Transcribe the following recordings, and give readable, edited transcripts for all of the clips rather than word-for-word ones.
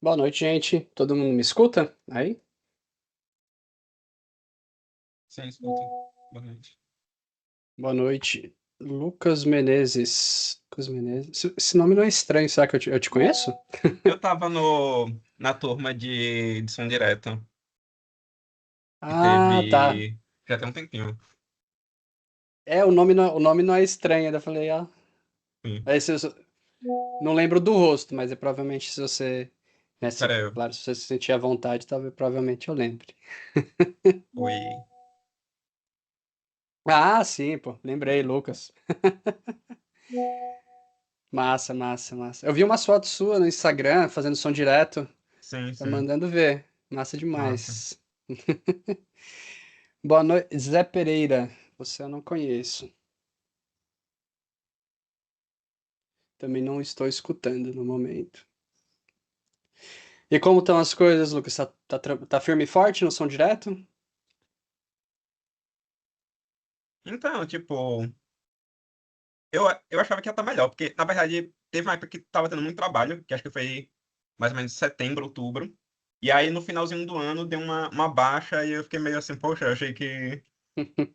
Boa noite, gente. Todo mundo me escuta? Aí? Sim, escuta. Boa noite. Boa noite. Lucas Menezes. Lucas Menezes. Esse nome não é estranho, será que eu te conheço? Eu tava na turma de som direto, que Ah, tá. teve. Já tem um tempinho. É, o nome não é estranho. Ainda falei, ah. Sim. Aí, não lembro do rosto, mas é provavelmente se você. Né, Pera aí. claro, se você se sentir à vontade, talvez provavelmente eu lembre. Oi. Ah, sim, pô. Lembrei, Lucas. Massa, massa, massa. Eu vi umas fotos suas no Instagram fazendo som direto. Sim, Tá sim. mandando ver. Massa Massa. demais. Boa noite, Zé Pereira. Você eu não conheço. Também não estou escutando no momento. E como estão as coisas, Lucas? Tá firme e forte no som direto? Então, tipo, eu achava que ia estar melhor, porque na verdade teve uma época que tava tendo muito trabalho, que acho que foi mais ou menos setembro, outubro. E aí no finalzinho do ano deu uma baixa e eu fiquei meio assim, poxa, eu achei que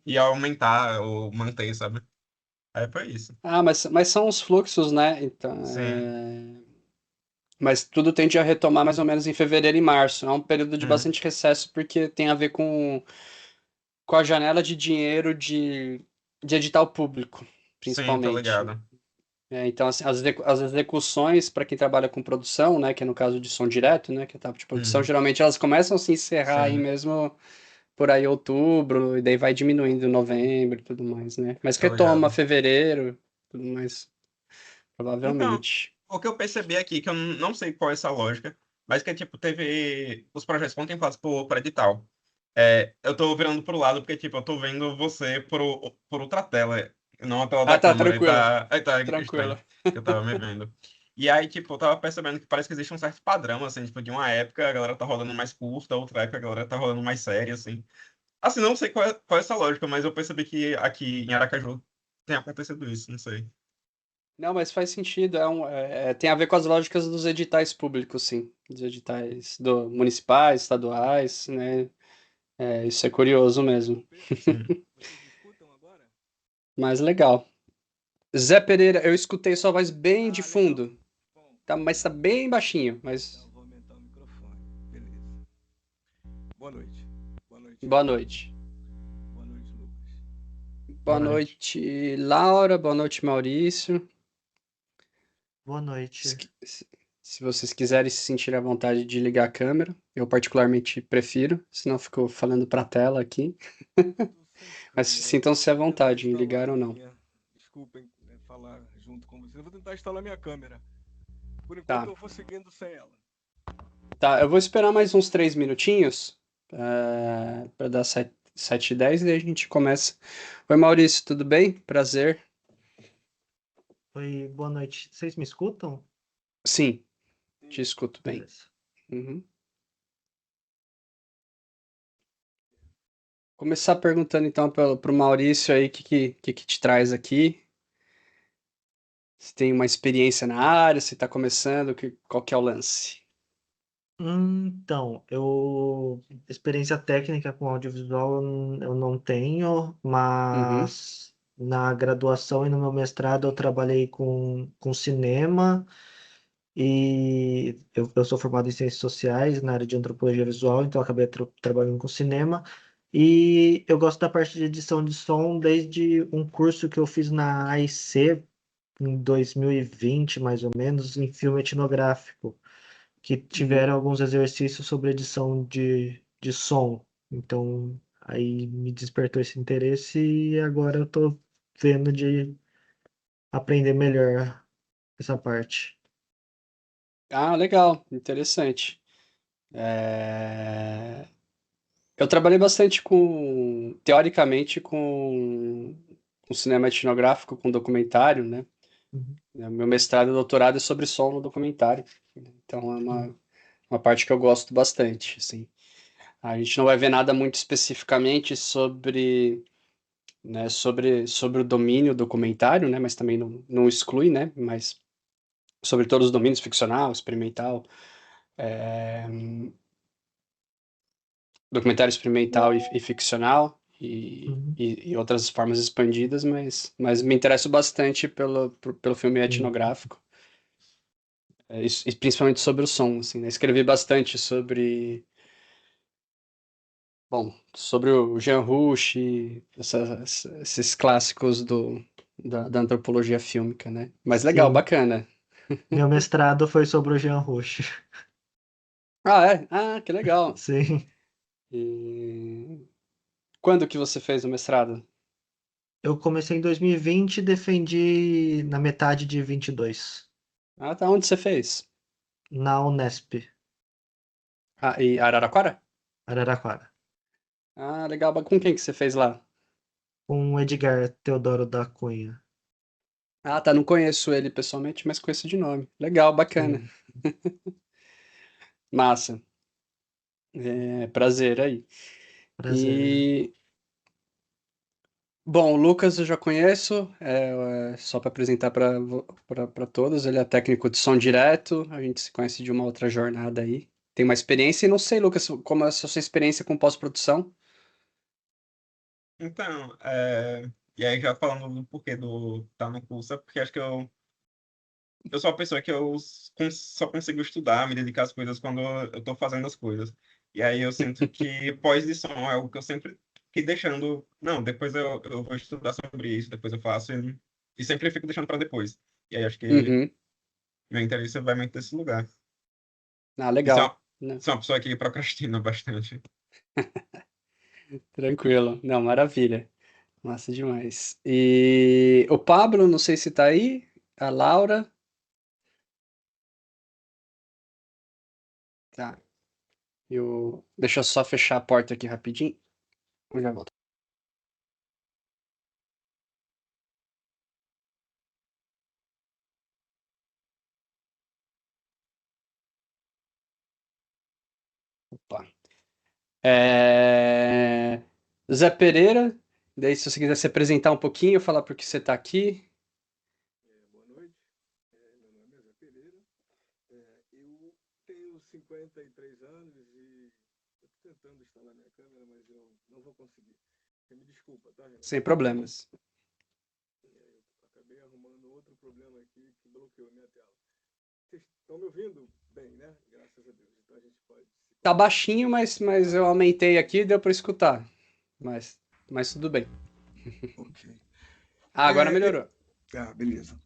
ia aumentar ou manter, sabe? Aí foi isso. Ah, mas são os fluxos, né? Então, Sim. mas tudo tende a retomar mais ou menos em fevereiro e março. É um período de Hum. bastante recesso porque tem a ver com a janela de dinheiro de edital público, Sim, tô principalmente. ligado. Então, assim, as execuções para quem trabalha com produção, né, que é no caso de som direto, né, que é etapa de produção, Hum. geralmente elas começam a se encerrar aí Sim, mesmo por aí outubro, e daí vai diminuindo em novembro e tudo mais, né? Mas tô retoma ligado. fevereiro, tudo mais, Então, provavelmente. o que eu percebi aqui, que eu não sei qual é essa lógica, mas que, tipo, teve os projetos contemplados por edital. Eu tô virando pro lado porque, tipo, eu tô vendo você por outra tela, não a tela Ah, da tá, câmera, tranquilo, aí tá tranquilo. estranho, que eu tava me vendo. E aí, tipo, eu tava percebendo que parece que existe um certo padrão, assim, tipo, de uma época a galera tá rolando mais curta, outra época a galera tá rolando mais séria, assim. Assim, não sei qual é essa lógica, mas eu percebi que aqui em Aracaju tem acontecido isso, não sei. Não, mas faz sentido, tem a ver com as lógicas dos editais públicos, sim, dos editais municipais, estaduais, né? Isso é curioso mesmo, Sim. Vocês me escutam agora? mas legal. Zé Pereira, eu escutei sua voz bem de Ah, legal. fundo, Bom, tá, mas tá bem baixinho, então mas eu vou aumentar o microfone. Beleza. Boa noite. Boa noite, boa Renan. noite. Boa noite, Lucas. Boa Boa noite. noite, Laura, boa noite, Maurício. Boa Se, noite. qui- se- se vocês quiserem se sentir à vontade de ligar a câmera, eu particularmente prefiro, senão fico falando pra tela aqui. Tô sem Mas câmera. sintam-se à Vou tentar vontade em instalar ligar a ou não. minha. Desculpem, falar junto com vocês. Eu vou tentar instalar minha câmera. Por enquanto Tá, eu vou seguindo sem ela. tá, eu vou esperar mais uns 3 minutinhos, para dar 7h10 e daí a gente começa. Oi, Maurício, tudo bem? Prazer. Oi, boa noite. Vocês me escutam? Sim, te Sim. escuto bem. Beleza. Uhum. Começar perguntando então pro Maurício aí o que te traz aqui. Se tem uma experiência na área, se está começando, qual que é o lance? Então, experiência técnica com audiovisual eu não tenho, Uhum, mas na graduação e no meu mestrado eu trabalhei com cinema e eu sou formado em ciências sociais na área de antropologia visual, então eu acabei trabalhando com cinema. E eu gosto da parte de edição de som desde um curso que eu fiz na AIC em 2020, mais ou menos, em filme etnográfico, que uhum. tiveram alguns exercícios sobre edição de som. Então, aí me despertou esse interesse e agora eu tô vendo de aprender melhor essa parte. Ah, legal, interessante. É, Eu trabalhei bastante teoricamente, com cinema etnográfico, com documentário, né? Uhum. Meu mestrado e doutorado é sobre som no documentário. Então é Uhum. uma parte que eu gosto bastante, assim. A gente não vai ver nada muito especificamente sobre o domínio documentário, né? Mas também não exclui, né? Mas sobre todos os domínios, ficcional, experimental, é, documentário experimental e ficcional Uhum. e outras formas expandidas, mas me interesso bastante pelo filme Sim. etnográfico, e principalmente sobre o som, assim, né? Escrevi bastante sobre o Jean Rouch, esses clássicos da antropologia fílmica, né? Mas legal, Sim. bacana. Meu mestrado foi sobre o Jean Rouch. Ah, é? Ah, que legal. Sim. E quando que você fez o mestrado? Eu comecei em 2020 e defendi na metade de 22, Ah, tá. Onde você fez? na Unesp, Ah, e Araraquara? Araraquara, Ah, legal. Com quem que você fez lá? com o Edgar Teodoro da Cunha. Ah, tá. Não conheço ele pessoalmente, mas conheço de nome. Legal, bacana. Sim, Massa. É, prazer aí. prazer. E, bom, o Lucas eu já conheço, só para apresentar para todos. Ele é técnico de som direto, a gente se conhece de uma outra jornada aí. Tem uma experiência, e não sei, Lucas, como é a sua experiência com pós-produção? Então, e aí já falando do porquê do estar no curso, é porque acho que eu sou uma pessoa que só consigo estudar, me dedicar às coisas quando eu estou fazendo as coisas. E aí eu sinto que pós-lição é algo que eu sempre fiquei deixando. Não, depois eu vou estudar sobre isso, depois eu faço, e sempre fico deixando para depois. E aí acho que Uhum. meu interesse vai muito nesse lugar. Ah, E sou legal. uma, Não, sou uma pessoa que procrastina bastante. tranquilo. Não, maravilha. Massa demais. E o Pablo, não sei se tá aí. A Laura. Tá. Deixa eu só fechar a porta aqui rapidinho. Eu já volto. Opa. É, Zé Pereira, daí se você quiser se apresentar um pouquinho, falar por que você está aqui. Boa noite, meu nome é Zé Pereira. Eu tenho 53 anos e estou tentando instalar minha câmera, mas eu não vou conseguir. Você me desculpa, tá, Renan? Sem problemas. Eu acabei arrumando outro problema aqui que bloqueou a minha tela. Vocês estão me ouvindo bem, né? Graças a Deus. Então a gente pode se Tá comunicar. baixinho, mas eu aumentei aqui e deu para escutar. Mas, mas tudo bem. Ok. Ah, agora melhorou. Beleza.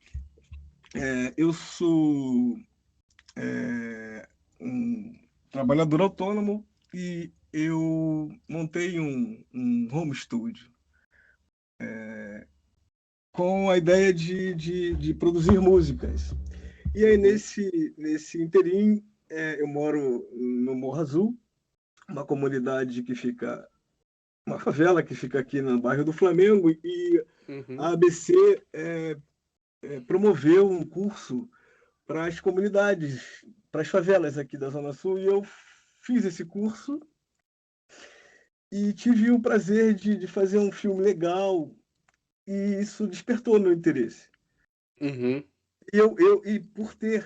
Eu sou um trabalhador autônomo e eu montei um home studio com a ideia de produzir músicas. E aí, Uhum, nesse interim, eu moro no Morro Azul, uma comunidade que fica, uma favela que fica aqui no bairro do Flamengo, e uhum, a ABC promoveu um curso para as comunidades, para as favelas aqui da Zona Sul, e eu fiz esse curso e tive o prazer de fazer um filme legal, e isso despertou meu interesse. uhum, E por ter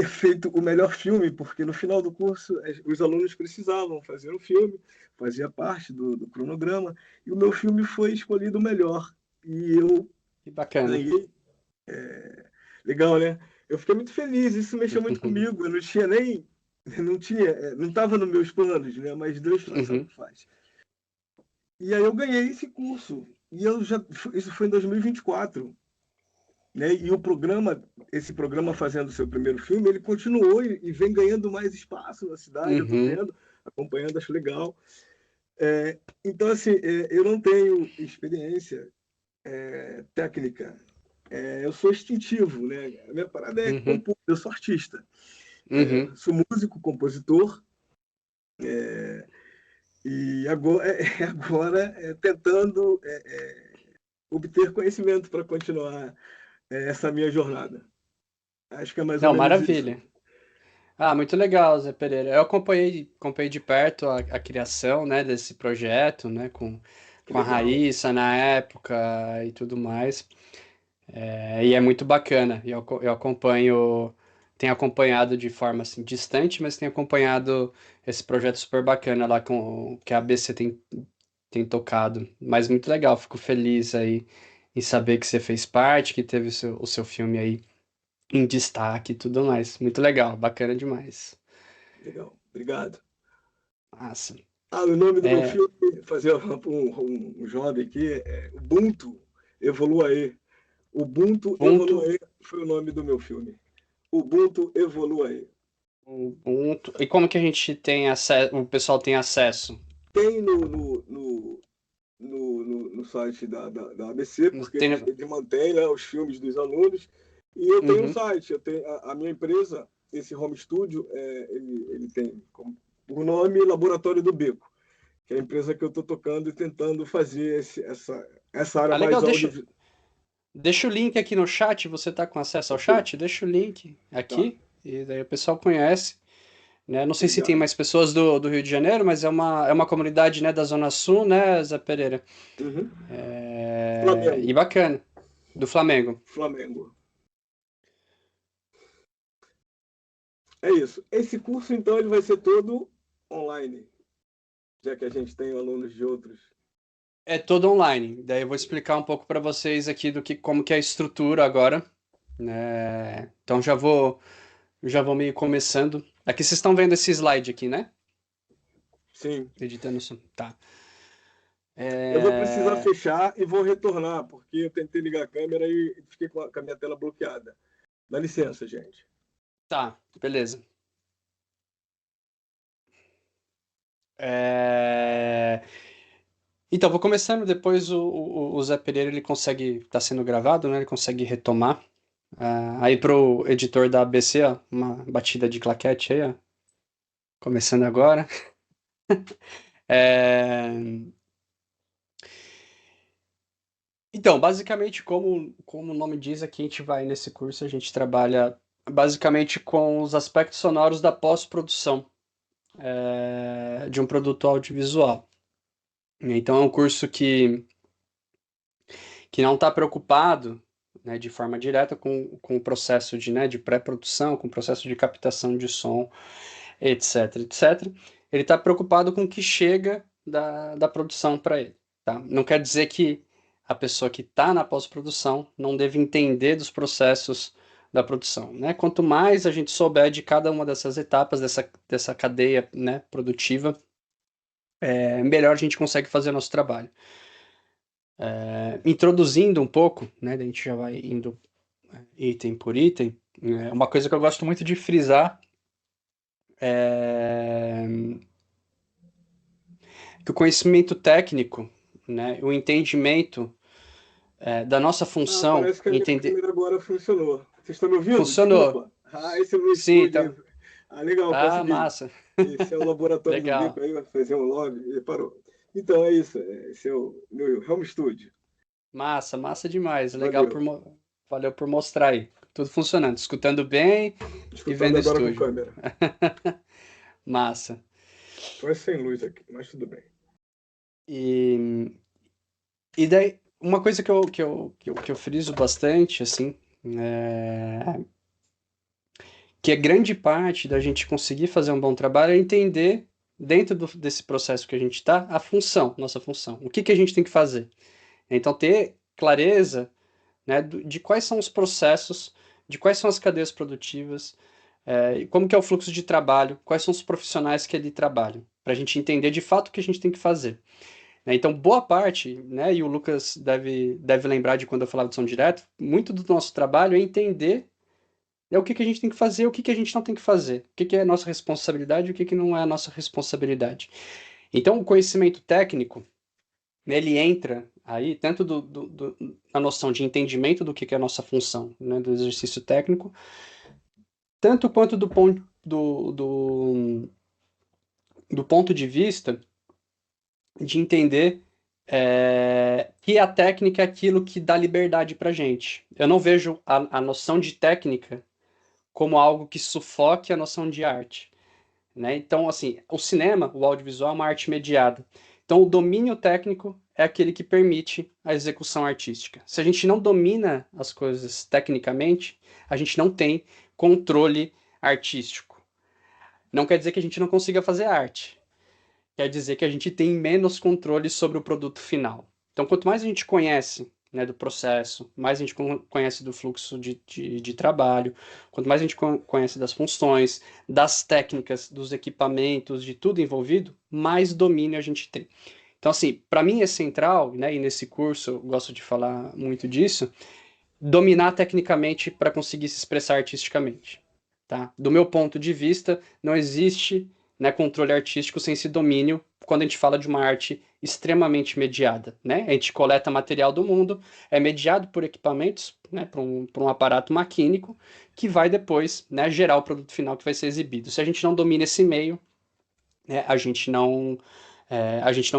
feito o melhor filme, porque no final do curso os alunos precisavam fazer um filme, fazia parte do cronograma, e o meu filme foi escolhido o melhor. E eu que bacana. ganhei. Legal, né? Eu fiquei muito feliz, isso mexeu muito comigo. Eu não tinha nem. Não estava nos meus planos, né? Mas Deus sabe o Uhum, que faz. E aí eu ganhei esse curso. E isso foi em 2024. Né? E esse programa fazendo seu primeiro filme, ele continuou e vem ganhando mais espaço na cidade, eu estou uhum, vendo, acompanhando, acho legal. Então, assim, eu não tenho experiência técnica, eu sou instintivo, né? A minha parada é uhum, compor, eu sou artista, uhum. sou músico, compositor, e agora, agora tentando obter conhecimento para continuar essa minha jornada. Acho que é mais ou Não, menos isso. maravilha. Ah, muito legal, Zé Pereira. Eu acompanhei de perto a criação, né, desse projeto, né, Que com a legal. Raíssa na época e tudo mais. E é muito bacana. Eu acompanho, tenho acompanhado de forma assim distante, mas tenho acompanhado esse projeto super bacana lá que a ABC tem tocado. Mas muito legal, fico feliz aí em saber que você fez parte, que teve o seu filme aí em destaque e tudo mais. Muito legal, bacana demais. Legal, obrigado. Massa. O nome do meu É, filme, fazer um jovem aqui, é Ubuntu Evoluaê. Ubuntu ponto, Evoluaê foi o nome do meu filme. Ubuntu Evoluaê. e como que a gente tem acesso, o pessoal tem acesso? Tem no site da ABC, porque Tem, eles mantêm, né, os filmes dos alunos. E eu tenho um uhum. site, eu tenho a minha empresa, esse home studio, ele tem como, o nome Laboratório do Beco, que é a empresa que eu estou tocando e tentando fazer essa área Ah, mais legal, audiovisual. deixa o link aqui no chat, você tá com acesso ao chat? Deixa o link Tá, aqui, e daí o pessoal conhece, né? Não sei se tem obrigado. mais pessoas do Rio de Janeiro, mas é uma comunidade, né, da Zona Sul, né, Zé Pereira? Uhum. E Flamengo, bacana, do Flamengo. Flamengo. É isso. Esse curso, então, ele vai ser todo online, já que a gente tem alunos de outros. É todo online. Daí eu vou explicar um pouco para vocês aqui como que é a estrutura agora, né? Então já vou meio começando. Aqui vocês estão vendo esse slide aqui, né? Sim. Editando som. Tá. Eu vou precisar É, fechar e vou retornar, porque eu tentei ligar a câmera e fiquei com a minha tela bloqueada. Dá licença, gente. Tá, beleza. É, Então, vou começando, depois o Zé Pereira ele consegue, tá sendo gravado, né? Ele consegue retomar. Aí pro editor da ABC, ó, uma batida de claquete aí, ó. Começando agora. É, Então, basicamente, como o nome diz, aqui a gente vai nesse curso, a gente trabalha basicamente com os aspectos sonoros da pós-produção de um produto audiovisual. Então, é um curso que não está preocupado, né, de forma direta com o processo de pré-produção, com o processo de captação de som, etc, etc. Ele está preocupado com o que chega da produção para ele. Tá? Não quer dizer que a pessoa que está na pós-produção não deve entender dos processos da produção. Né? Quanto mais a gente souber de cada uma dessas etapas, dessa cadeia, né, produtiva, melhor a gente consegue fazer o nosso trabalho. Introduzindo um pouco, né, a gente já vai indo item por item, uma coisa que eu gosto muito de frisar é que o conhecimento técnico, né, o entendimento da nossa função, Parece que a minha entender. câmera agora funcionou. Vocês estão me ouvindo? Funcionou. Desculpa. Esse é o meu Sim, estúdio tá. aí. Legal, Ah, consegui. massa. Esse é o laboratório do Bico Legal. aí, vai fazer um log e parou. Então é isso. Esse é o meu home studio. Massa, massa demais. Legal Valeu. valeu por mostrar aí. Tudo funcionando, escutando bem e Escutando vendo o agora com estúdio. câmera. Massa. Tô sem luz aqui, mas tudo bem. E, e daí, uma coisa que eu friso bastante, assim, que é grande parte da gente conseguir fazer um bom trabalho é entender, dentro desse processo que a gente está, a função, nossa função. O que a gente tem que fazer. Então, ter clareza, né, de quais são os processos, de quais são as cadeias produtivas, como que é o fluxo de trabalho, quais são os profissionais que ali trabalham, para a gente entender de fato o que a gente tem que fazer. Né? Então, boa parte, né, e o Lucas deve lembrar de quando eu falava de som direto, muito do nosso trabalho é entender o que a gente tem que fazer, o que a gente não tem que fazer, o que é a nossa responsabilidade e o que não é a nossa responsabilidade. Então, o conhecimento técnico, né, ele entra aí, tanto na noção de entendimento do que é a nossa função, né, do exercício técnico, tanto quanto do ponto de vista de entender que a técnica é aquilo que dá liberdade para gente. Eu não vejo a noção de técnica como algo que sufoque a noção de arte. Né? Então, assim, o cinema, o audiovisual é uma arte mediada. Então, o domínio técnico é aquele que permite a execução artística. Se a gente não domina as coisas tecnicamente, a gente não tem controle artístico. Não quer dizer que a gente não consiga fazer arte. Quer dizer que a gente tem menos controle sobre o produto final. Então, quanto mais a gente conhece, né, do processo, mais a gente conhece do fluxo de trabalho, quanto mais a gente conhece das funções, das técnicas, dos equipamentos, de tudo envolvido, mais domínio a gente tem. Então, assim, para mim é central, né, e nesse curso eu gosto de falar muito disso, dominar tecnicamente para conseguir se expressar artisticamente. Tá? Do meu ponto de vista, não existe, né, controle artístico sem esse domínio quando a gente fala de uma arte extremamente mediada. Né? A gente coleta material do mundo, é mediado por equipamentos, né, por um aparato maquínico, que vai depois, né, gerar o produto final que vai ser exibido. Se a gente não domina esse meio, né, a gente não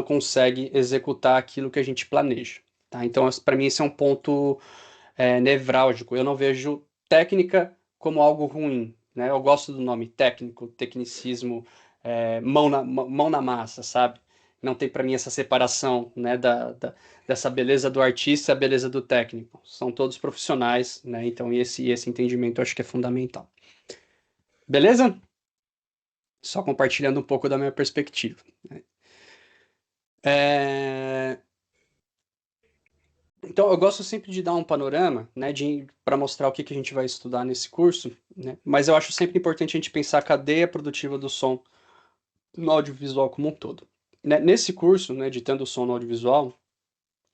consegue executar aquilo que a gente planeja. Tá? Então, para mim, esse é um ponto nevrálgico. Eu não vejo técnica como algo ruim. Né? Eu gosto do nome técnico, tecnicismo, mão na massa, sabe? Não tem para mim essa separação, né, dessa beleza do artista e a beleza do técnico. São todos profissionais, né? Então esse entendimento eu acho que é fundamental. Beleza? Só compartilhando um pouco da minha perspectiva. Né? Então, eu gosto sempre de dar um panorama, né, para mostrar o que a gente vai estudar nesse curso, né, mas eu acho sempre importante a gente pensar a cadeia produtiva do som no audiovisual como um todo. Né, nesse curso, né, editando o som no audiovisual,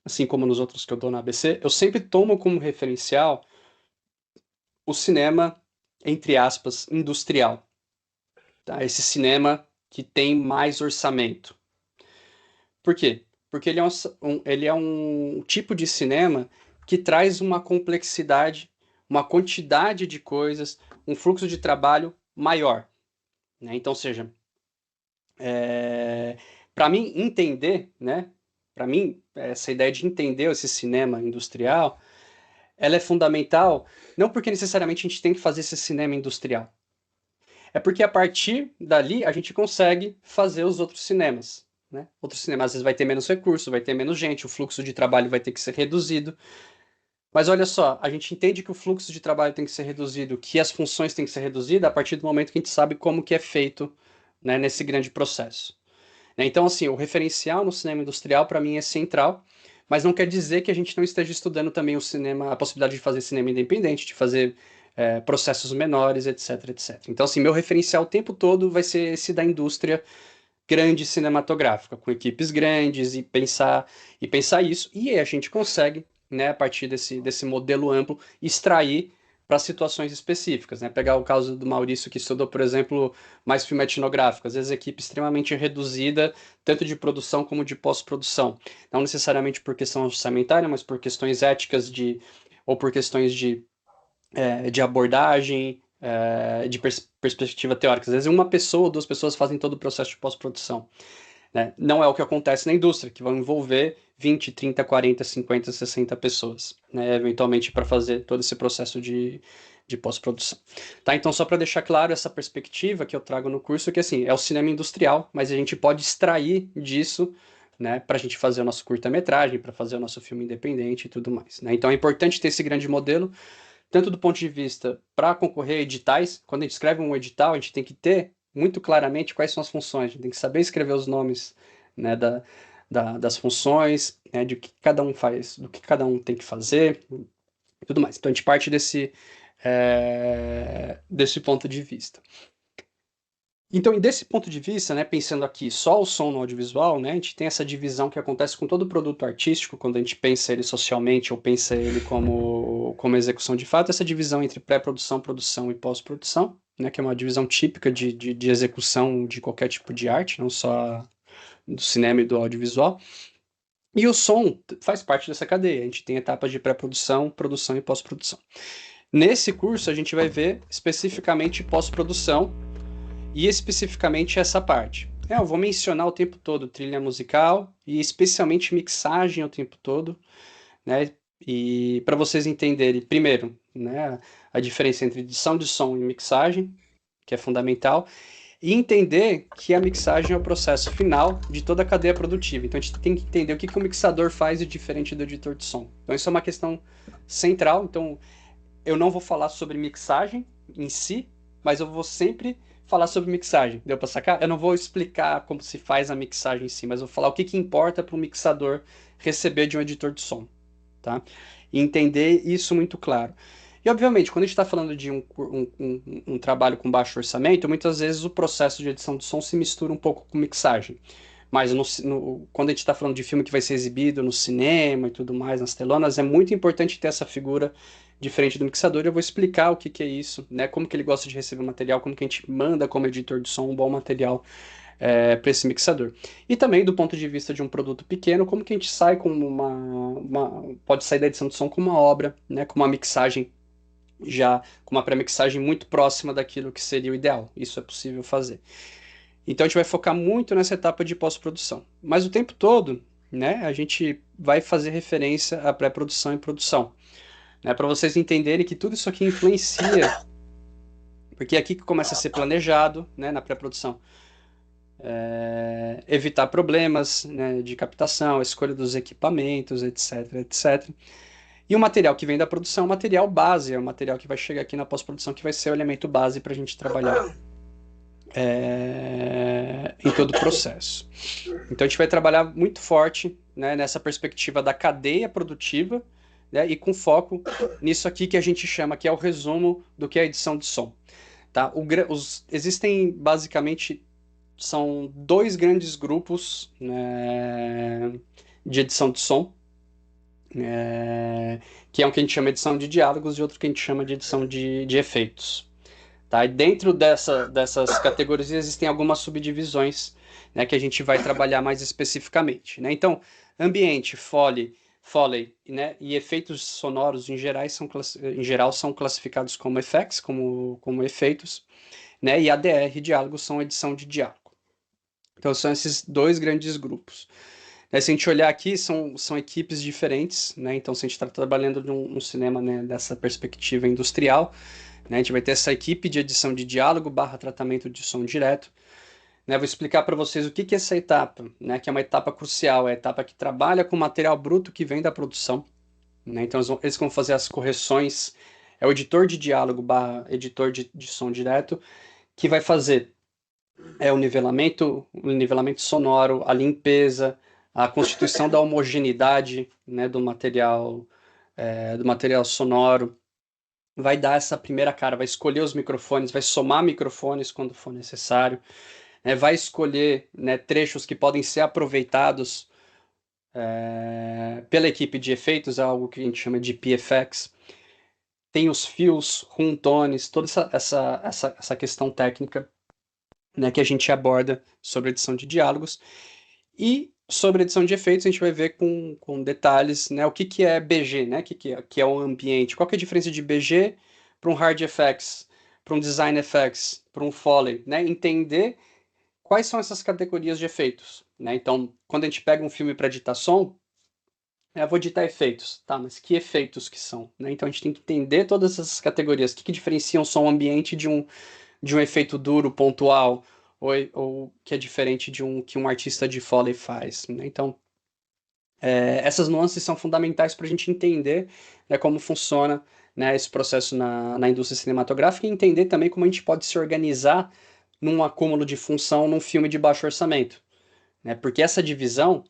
assim como nos outros que eu dou na ABC, eu sempre tomo como referencial o cinema, entre aspas, industrial. Tá? Esse cinema que tem mais orçamento. Por quê? Porque ele é um tipo de cinema que traz uma complexidade, uma quantidade de coisas, um fluxo de trabalho maior. Né? Então, seja, para mim entender, né? Para mim, essa ideia de entender esse cinema industrial, ela é fundamental, não porque necessariamente a gente tem que fazer esse cinema industrial. É porque a partir dali a gente consegue fazer os outros cinemas. Né? Outros cinemas às vezes vai ter menos recurso, vai ter menos gente, o fluxo de trabalho vai ter que ser reduzido. Mas olha só, a gente entende que o fluxo de trabalho tem que ser reduzido, que as funções têm que ser reduzidas a partir do momento que a gente sabe como que é feito, né, nesse grande processo. Né? Então, assim, o referencial no cinema industrial para mim é central, mas não quer dizer que a gente não esteja estudando também o cinema, a possibilidade de fazer cinema independente, de fazer processos menores, etc, etc. Então, assim, meu referencial o tempo todo vai ser esse da indústria grande cinematográfica, com equipes grandes e pensar isso. E aí a gente consegue, né, a partir desse modelo amplo, extrair para situações específicas, né? Pegar o caso do Maurício, que estudou, por exemplo, mais filme etnográfico, às vezes equipe extremamente reduzida, tanto de produção como de pós-produção. Não necessariamente por questão orçamentária, mas por questões éticas ou por questões de abordagem, de perspectiva teórica. Às vezes uma pessoa ou duas pessoas fazem todo o processo de pós-produção. Né? Não é o que acontece na indústria, que vão envolver 20, 30, 40, 50, 60 pessoas, né? Eventualmente para fazer todo esse processo de pós-produção. Tá? Então, só para deixar claro essa perspectiva que eu trago no curso, que assim, é o cinema industrial, mas a gente pode extrair disso, né, para a gente fazer o nosso curta-metragem, para fazer o nosso filme independente e tudo mais. Né? Então é importante ter esse grande modelo, tanto do ponto de vista para concorrer a editais. Quando a gente escreve um edital, a gente tem que ter muito claramente quais são as funções, a gente tem que saber escrever os nomes, né, das funções, né, de que cada um faz, do que cada um tem que fazer e tudo mais. Então a gente parte desse ponto de vista. Então, desse ponto de vista, né, pensando aqui só o som no audiovisual, né, a gente tem essa divisão que acontece com todo produto artístico, quando a gente pensa ele socialmente ou pensa ele como execução de fato, essa divisão entre pré-produção, produção e pós-produção, né, que é uma divisão típica de execução de qualquer tipo de arte, não só do cinema e do audiovisual. E o som faz parte dessa cadeia, a gente tem etapas de pré-produção, produção e pós-produção. Nesse curso, a gente vai ver especificamente pós-produção, e especificamente essa parte. Eu vou mencionar o tempo todo trilha musical e especialmente mixagem o tempo todo, né? E para vocês entenderem, primeiro, né, a diferença entre edição de som e mixagem, que é fundamental, E entender que a mixagem é o processo final de toda a cadeia produtiva. Então a gente tem que entender o que o mixador faz de diferente do editor de som. Então isso é uma questão central. Então eu não vou falar sobre mixagem em si, mas eu vou sempre falar sobre mixagem. Deu para sacar? Eu não vou explicar como se faz a mixagem em si, mas eu vou falar o que importa para o mixador receber de um editor de som, tá? E entender isso muito claro. E, obviamente, quando a gente está falando de um trabalho com baixo orçamento, muitas vezes o processo de edição de som se mistura um pouco com mixagem. Mas quando a gente está falando de filme que vai ser exibido no cinema e tudo mais, nas telonas, é muito importante ter essa figura diferente do mixador. Eu vou explicar o que é isso, né? Como que ele gosta de receber o material, como que a gente manda como editor de som um bom material para esse mixador. E também do ponto de vista de um produto pequeno, como que a gente sai com pode sair da edição de som com uma obra, né? Com uma mixagem já, com uma pré-mixagem muito próxima daquilo que seria o ideal. Isso é possível fazer. Então a gente vai focar muito nessa etapa de pós-produção. Mas o tempo todo, né, a gente vai fazer referência à pré-produção e produção, né, para vocês entenderem que tudo isso aqui influencia, porque é aqui que começa a ser planejado, né, na pré-produção. Evitar problemas, né, de captação, a escolha dos equipamentos, etc, etc. E o material que vem da produção é o material base, é o material que vai chegar aqui na pós-produção, que vai ser o elemento base para a gente trabalhar em todo o processo. Então a gente vai trabalhar muito forte, né, nessa perspectiva da cadeia produtiva, né, e com foco nisso aqui que a gente chama, que é o resumo do que é a edição de som. Tá? Existem basicamente, são dois grandes grupos, né, de edição de som, que é um que a gente chama de edição de diálogos e outro que a gente chama de edição de efeitos. Tá? E dentro dessas categorias existem algumas subdivisões, né, que a gente vai trabalhar mais especificamente. Né? Então, ambiente, Foley, né, e efeitos sonoros em geral são classificados como effects, como efeitos, né, e ADR, diálogos, são edição de diálogo. Então são esses dois grandes grupos. Se a gente olhar aqui, são equipes diferentes, né? Então se a gente está trabalhando num cinema, né, dessa perspectiva industrial, né, a gente vai ter essa equipe de edição de diálogo / tratamento de som direto. Né, vou explicar para vocês o que é essa etapa, né, que é uma etapa crucial, é a etapa que trabalha com o material bruto que vem da produção. Né, então eles vão fazer as correções, é o editor de diálogo / editor de som direto, que vai fazer o nivelamento sonoro, a limpeza, a constituição da homogeneidade, né, do material sonoro, vai dar essa primeira cara, vai escolher os microfones, vai somar microfones quando for necessário, né, vai escolher, né, trechos que podem ser aproveitados pela equipe de efeitos, é algo que a gente chama de PFX. Tem os fios, roomtones, toda essa questão técnica, né, que a gente aborda sobre edição de diálogos. E sobre edição de efeitos, a gente vai ver com detalhes, né, o que é BG, né, que é o ambiente. Qual que é a diferença de BG para um hard effects, para um design effects, para um Foley, né? Entender quais são essas categorias de efeitos, né? Então, quando a gente pega um filme para editar som, eu vou editar efeitos, tá? Mas que efeitos que são, né? Então a gente tem que entender todas essas categorias, o que diferenciam o som ambiente de um efeito duro, pontual, ou que é diferente que um artista de Foley faz. Né? Então, essas nuances são fundamentais para a gente entender, né, como funciona, né, esse processo na indústria cinematográfica e entender também como a gente pode se organizar num acúmulo de função num filme de baixo orçamento. Né? Porque essa divisão,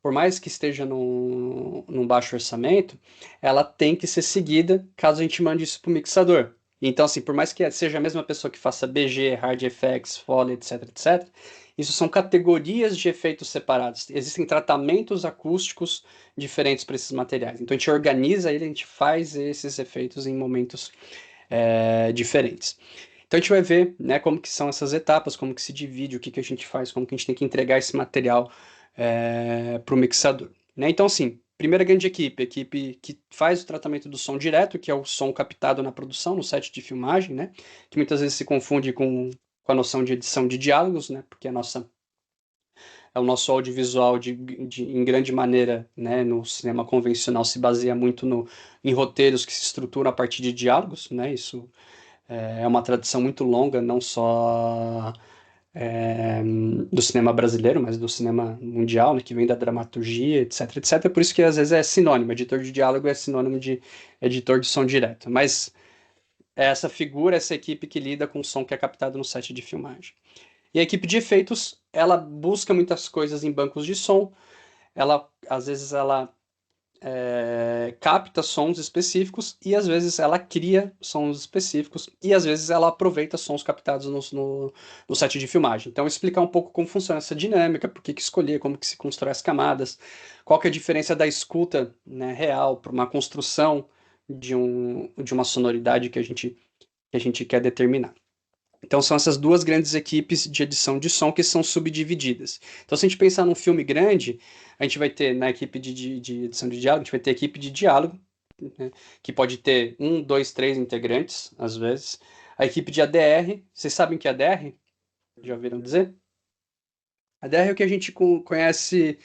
por mais que esteja num baixo orçamento, ela tem que ser seguida caso a gente mande isso para o mixador. Então, assim, por mais que seja a mesma pessoa que faça BG, Hard Effects, Foley, etc, etc, isso são categorias de efeitos separados. Existem tratamentos acústicos diferentes para esses materiais. Então, a gente organiza ele, a gente faz esses efeitos em momentos diferentes. Então, a gente vai ver, né, como que são essas etapas, como que se divide, o que a gente faz, como que a gente tem que entregar esse material para o mixador. Né? Então, assim, primeira grande equipe que faz o tratamento do som direto, que é o som captado na produção, no set de filmagem, né? Que muitas vezes se confunde com a noção de edição de diálogos, né? Porque é o nosso audiovisual, em grande maneira, né, no cinema convencional, se baseia muito em roteiros que se estruturam a partir de diálogos, né? Isso é uma tradição muito longa, não só do cinema brasileiro, mas do cinema mundial, né, que vem da dramaturgia, etc, etc. Por isso que às vezes é sinônimo, editor de diálogo é sinônimo de editor de som direto. Mas é essa figura, essa equipe que lida com o som que é captado no set de filmagem. E a equipe de efeitos, ela busca muitas coisas em bancos de som, às vezes ela capta sons específicos e às vezes ela cria sons específicos e às vezes ela aproveita sons captados no set de filmagem. Então explicar um pouco como funciona essa dinâmica, por que escolher, como que se constrói as camadas, qual que é a diferença da escuta, né, real para uma construção de uma sonoridade que a gente quer determinar. Então são essas duas grandes equipes de edição de som que são subdivididas. Então se a gente pensar num filme grande, a gente vai ter na equipe de edição de diálogo, a gente vai ter equipe de diálogo, né, que pode ter 1, 2, 3 integrantes, às vezes. A equipe de ADR, vocês sabem o que é ADR? Já ouviram dizer? ADR é o que a gente conhece,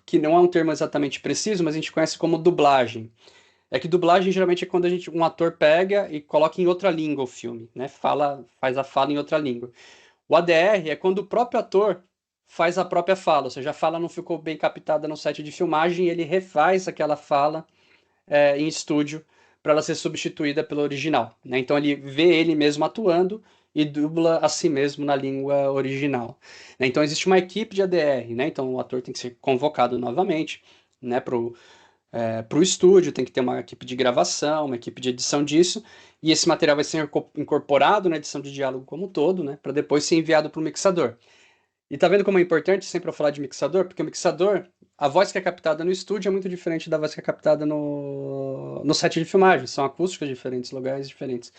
que não é um termo exatamente preciso, mas a gente conhece como dublagem. É que dublagem geralmente é quando um ator pega e coloca em outra língua o filme, né? Faz a fala em outra língua. O ADR é quando o próprio ator faz a própria fala, ou seja, a fala não ficou bem captada no set de filmagem e ele refaz aquela fala em estúdio para ela ser substituída pela original, né? Então ele vê ele mesmo atuando e dubla a si mesmo na língua original, né? Então existe uma equipe de ADR, né? Então o ator tem que ser convocado novamente, né, para o estúdio, tem que ter uma equipe de gravação, uma equipe de edição disso, e esse material vai ser incorporado na edição de diálogo como um todo, né, para depois ser enviado para o mixador. E tá vendo como é importante sempre eu falar de mixador? Porque o mixador, a voz que é captada no estúdio é muito diferente da voz que é captada no set de filmagem, são acústicas diferentes, lugares diferentes.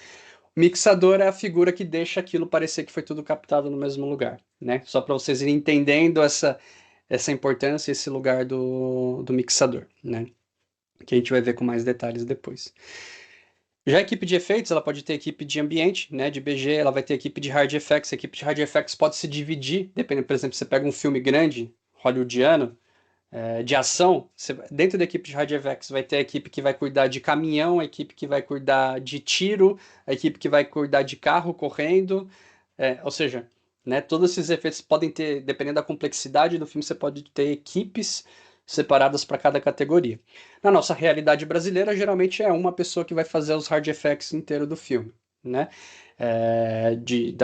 O mixador é a figura que deixa aquilo parecer que foi tudo captado no mesmo lugar, né? Só para vocês irem entendendo essa importância, esse lugar do mixador, né? Que a gente vai ver com mais detalhes depois. Já a equipe de efeitos, ela pode ter equipe de ambiente, né, de BG, ela vai ter equipe de hard effects. A equipe de hard effects pode se dividir, dependendo, por exemplo, você pega um filme grande, hollywoodiano, de ação, dentro da equipe de hard effects vai ter a equipe que vai cuidar de caminhão, a equipe que vai cuidar de tiro, a equipe que vai cuidar de carro correndo, ou seja, né, todos esses efeitos podem ter, dependendo da complexidade do filme, você pode ter equipes separadas para cada categoria. Na nossa realidade brasileira, geralmente é uma pessoa que vai fazer os hard effects inteiro do filme, né? De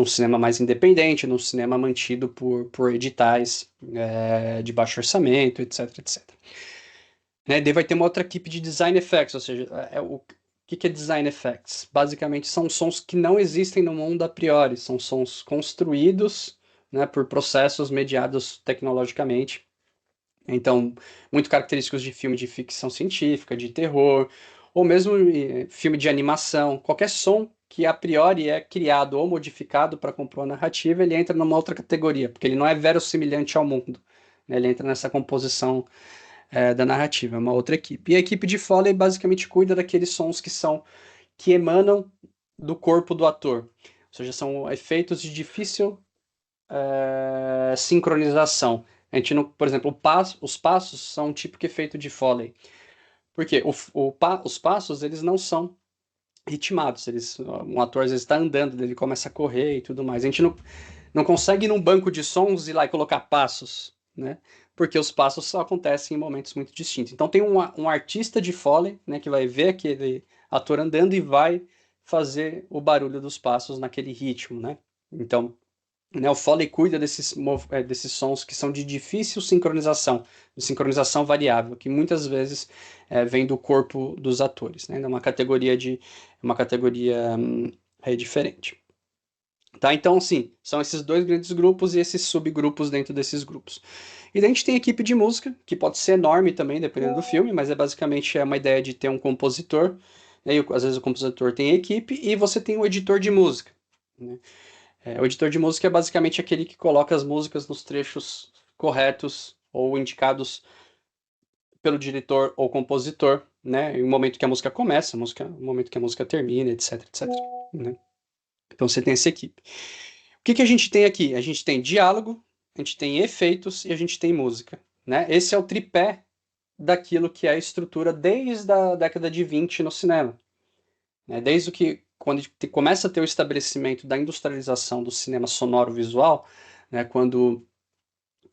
um cinema mais independente, de um cinema mantido por editais de baixo orçamento, etc, etc. Né? Daí vai ter uma outra equipe de design effects, ou seja, o que é design effects? Basicamente são sons que não existem no mundo a priori, são sons construídos, né, por processos mediados tecnologicamente. Então, muito característicos de filme de ficção científica, de terror, ou mesmo filme de animação. Qualquer som que a priori é criado ou modificado para compor a narrativa, ele entra numa outra categoria, porque ele não é verossimilhante ao mundo, né? Ele entra nessa composição da narrativa, é uma outra equipe. E a equipe de Foley basicamente cuida daqueles sons que emanam do corpo do ator, ou seja, são efeitos de difícil sincronização. A gente não, por exemplo, os passos são um típico efeito de Foley. Porque os passos, eles não são ritmados. Um ator às vezes está andando, ele começa a correr e tudo mais. A gente não consegue ir num banco de sons ir lá e colocar passos, né? Porque os passos só acontecem em momentos muito distintos. Então tem um artista de Foley, né, que vai ver aquele ator andando e vai fazer o barulho dos passos naquele ritmo, né? Então, né, o Foley cuida desses sons que são de difícil sincronização, de sincronização variável, que muitas vezes vem do corpo dos atores, né? É uma categoria diferente. Tá? Então, sim, são esses dois grandes grupos e esses subgrupos dentro desses grupos. E daí a gente tem a equipe de música, que pode ser enorme também, dependendo do filme, mas basicamente uma ideia de ter um compositor, né? E às vezes o compositor tem equipe, e você tem o editor de música, né? O editor de música é basicamente aquele que coloca as músicas nos trechos corretos ou indicados pelo diretor ou compositor, né? No momento que a música começa, no momento que a música termina, etc, etc. Né? Então você tem essa equipe. O que a gente tem aqui? A gente tem diálogo, a gente tem efeitos e a gente tem música, né? Esse é o tripé daquilo que é a estrutura desde a década de 20 no cinema. Né? Desde quando a gente começa a ter o estabelecimento da industrialização do cinema sonoro visual, né, quando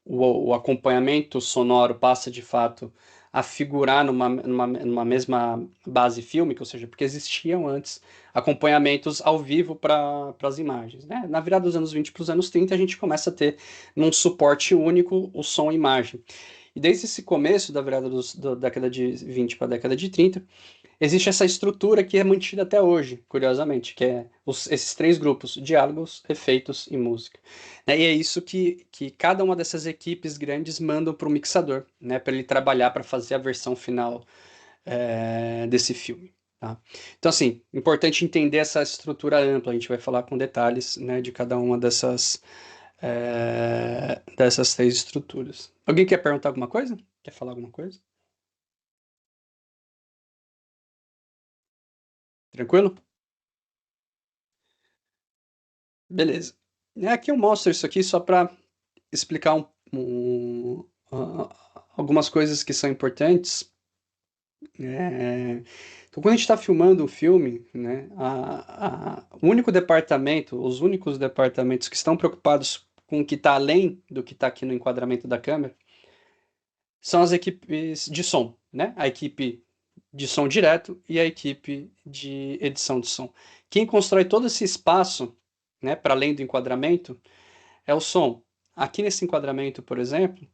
o acompanhamento sonoro passa de fato a figurar numa mesma base fílmica, ou seja, porque existiam antes acompanhamentos ao vivo para as imagens, né? Na virada dos anos 20 para os anos 30, a gente começa a ter num suporte único o som e imagem. E desde esse começo da virada da década de 20 para a década de 30, existe essa estrutura que é mantida até hoje, curiosamente, que é esses três grupos: diálogos, efeitos e música. Né? E é isso que cada uma dessas equipes grandes mandam para o mixador, né? Para ele trabalhar para fazer a versão final desse filme. Tá? Então, assim, importante entender essa estrutura ampla. A gente vai falar com detalhes, né, de cada uma dessas três estruturas. Alguém quer perguntar alguma coisa? Quer falar alguma coisa? Tranquilo? Beleza. Aqui eu mostro isso aqui só para explicar algumas coisas que são importantes. Então, quando a gente está filmando um filme, né, o único departamento, os únicos departamentos que estão preocupados com o que está além do que está aqui no enquadramento da câmera são as equipes de som, né? A equipe de som direto e a equipe de edição de som. Quem constrói todo esse espaço, né, para além do enquadramento, é o som. Aqui nesse enquadramento, por exemplo,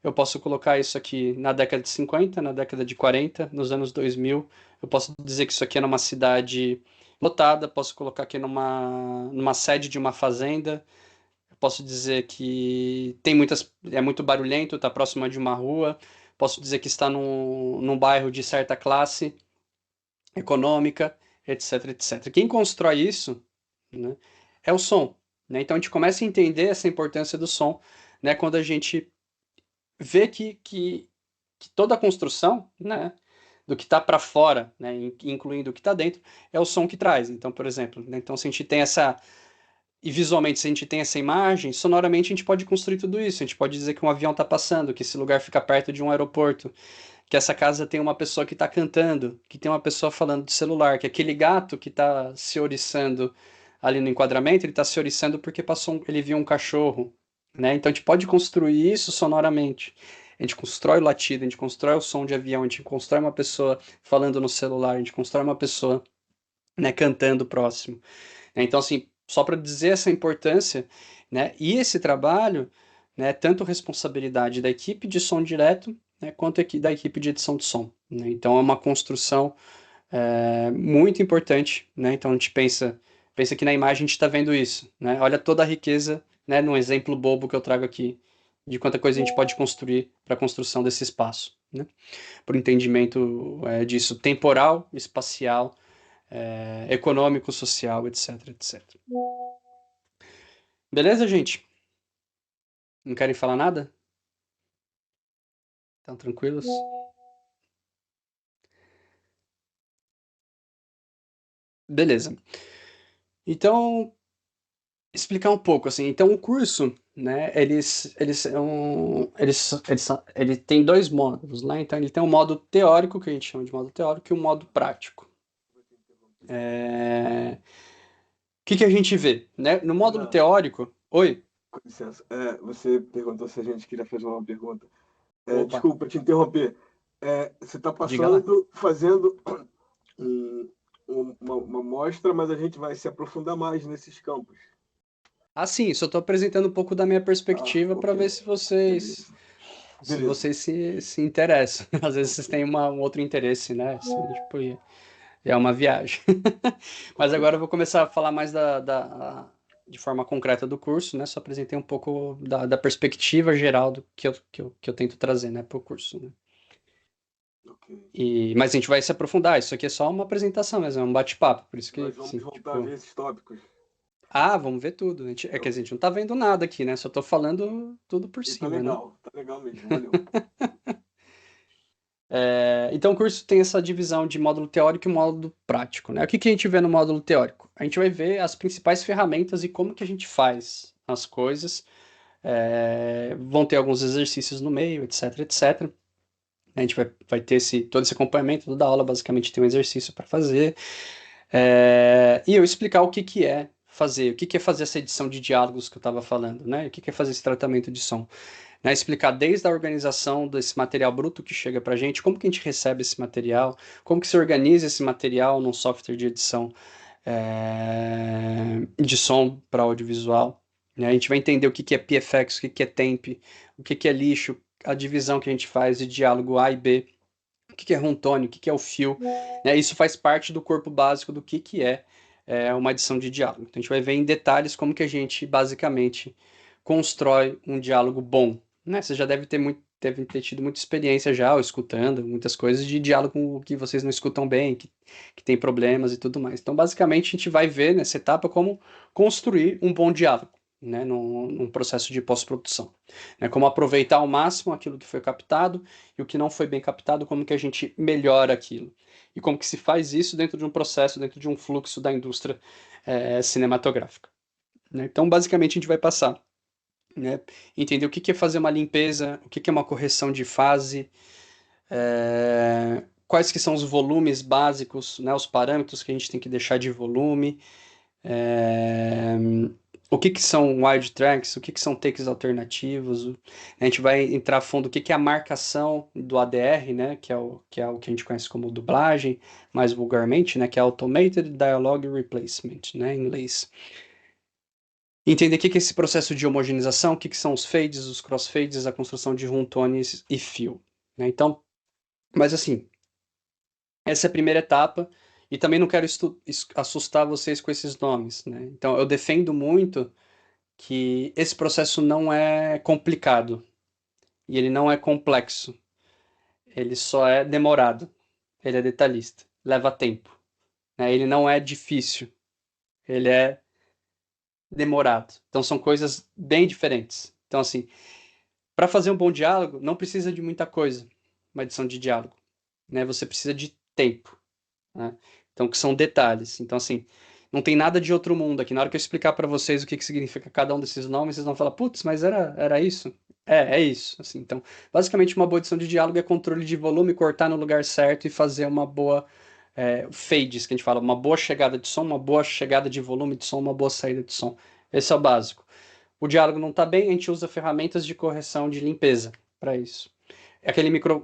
eu posso colocar isso aqui na década de 50, na década de 40, nos anos 2000. Eu posso dizer que isso aqui é numa cidade lotada, posso colocar aqui numa sede de uma fazenda. Eu posso dizer que é muito barulhento, está próximo de uma rua. Posso dizer que está num bairro de certa classe econômica, etc, etc. Quem constrói isso, né, é o som. Né? Então a gente começa a entender essa importância do som, né, quando a gente vê que toda a construção, né, do que está para fora, né, incluindo o que está dentro, é o som que traz. Então, por exemplo, né, então se a gente tem e visualmente, se a gente tem essa imagem, sonoramente a gente pode construir tudo isso. A gente pode dizer que um avião está passando, que esse lugar fica perto de um aeroporto, que essa casa tem uma pessoa que está cantando, que tem uma pessoa falando de celular, que aquele gato que está se oriçando ali no enquadramento, ele está se oriçando porque ele viu um cachorro, né? Então a gente pode construir isso sonoramente. A gente constrói o latido, a gente constrói o som de avião, a gente constrói uma pessoa falando no celular, a gente constrói uma pessoa, né, cantando próximo. Então, assim, só para dizer essa importância, né, e esse trabalho, né, tanto responsabilidade da equipe de som direto, né, quanto da equipe de edição de som. Né? Então, é uma construção muito importante. Né? Então, a gente pensa que na imagem a gente está vendo isso. Né? Olha toda a riqueza, né, num exemplo bobo que eu trago aqui, de quanta coisa a gente pode construir para a construção desse espaço. Né? Por entendimento disso temporal, espacial, econômico, social, etc, etc. Beleza, gente? Não querem falar nada? Estão tranquilos? Beleza. Então, explicar um pouco, assim. Então, o curso, né, ele tem dois módulos, né? Então, ele tem um modo teórico, que a gente chama de modo teórico, e um modo prático. O que a gente vê, né? No módulo teórico... Oi? Com licença. Você perguntou se a gente queria fazer uma pergunta. Opa. Desculpa te interromper. Você está fazendo uma mostra, mas a gente vai se aprofundar mais nesses campos. Ah, sim, só estou apresentando um pouco da minha perspectiva para ver se vocês... Beleza. Se vocês se interessam. Às vezes vocês têm um outro interesse, né? Assim, tipo, é uma viagem. Mas agora eu vou começar a falar mais de forma concreta do curso, né? Só apresentei um pouco da perspectiva geral do que eu tento trazer, né, para o curso. Né? Okay. Mas a gente vai se aprofundar. Isso aqui é só uma apresentação mesmo, é um bate-papo. Por isso que, nós vamos assim, voltar tipo... a ver esses tópicos. Ah, vamos ver tudo. Quer dizer, a gente não tá vendo nada aqui, né? Só tô falando tudo por cima, né? Tá legal mesmo, valeu. Então o curso tem essa divisão de módulo teórico e módulo prático, né? O que a gente vê no módulo teórico? A gente vai ver as principais ferramentas e como que a gente faz as coisas. Vão ter alguns exercícios no meio, etc, etc. A gente vai ter todo esse acompanhamento, toda aula basicamente tem um exercício para fazer. E eu explicar o que que é fazer, o que que é fazer essa edição de diálogos que eu estava falando, né? O que que é fazer esse tratamento de som. Né? Explicar desde a organização desse material bruto que chega para a gente, como que a gente recebe esse material, como que se organiza esse material num software de edição de som para audiovisual. Né? A gente vai entender o que que é PFX, o que que é temp, o que que é lixo, a divisão que a gente faz de diálogo A e B, o que que é runtone, o que que é o fio. Né? Isso faz parte do corpo básico do que é uma edição de diálogo. Então a gente vai ver em detalhes como que a gente basicamente constrói um diálogo bom. Né? Você já deve ter tido muita experiência já, ou escutando muitas coisas de diálogo que vocês não escutam bem, que tem problemas e tudo mais. Então, basicamente, a gente vai ver nessa etapa como construir um bom diálogo, né, num processo de pós-produção. Né, como aproveitar ao máximo aquilo que foi captado e o que não foi bem captado, como que a gente melhora aquilo. E como que se faz isso dentro de um processo, dentro de um fluxo da indústria cinematográfica. Né? Então, basicamente, a gente vai passar, né, entender o que é fazer uma limpeza, o que é uma correção de fase, quais que são os volumes básicos, né, os parâmetros que a gente tem que deixar de volume, o que são wide tracks, o que são takes alternativos. A gente vai entrar a fundo o que é a marcação do ADR, né, que é o que a gente conhece como dublagem, mais vulgarmente, né, que é Automated Dialogue Replacement, né, em inglês. Entender o que é esse processo de homogeneização, o que são os fades, os crossfades, a construção de runtones e fio. Né? Então, mas assim, essa é a primeira etapa, e também não quero assustar vocês com esses nomes. Né? Então, eu defendo muito que esse processo não é complicado, e ele não é complexo, ele só é demorado, ele é detalhista, leva tempo. Né? Ele não é difícil, ele é demorado. Então, são coisas bem diferentes. Então, assim, para fazer um bom diálogo, não precisa de muita coisa, uma edição de diálogo. Né? Você precisa de tempo. Né? Então, que são detalhes. Então, assim, não tem nada de outro mundo aqui. Na hora que eu explicar para vocês o que significa cada um desses nomes, vocês vão falar, putz, mas era isso? É isso. Assim, então, basicamente, uma boa edição de diálogo é controle de volume, cortar no lugar certo e fazer uma boa fades, que a gente fala, uma boa chegada de som, uma boa chegada de volume de som, uma boa saída de som. Esse é o básico. O diálogo não está bem, a gente usa ferramentas de correção de limpeza para isso.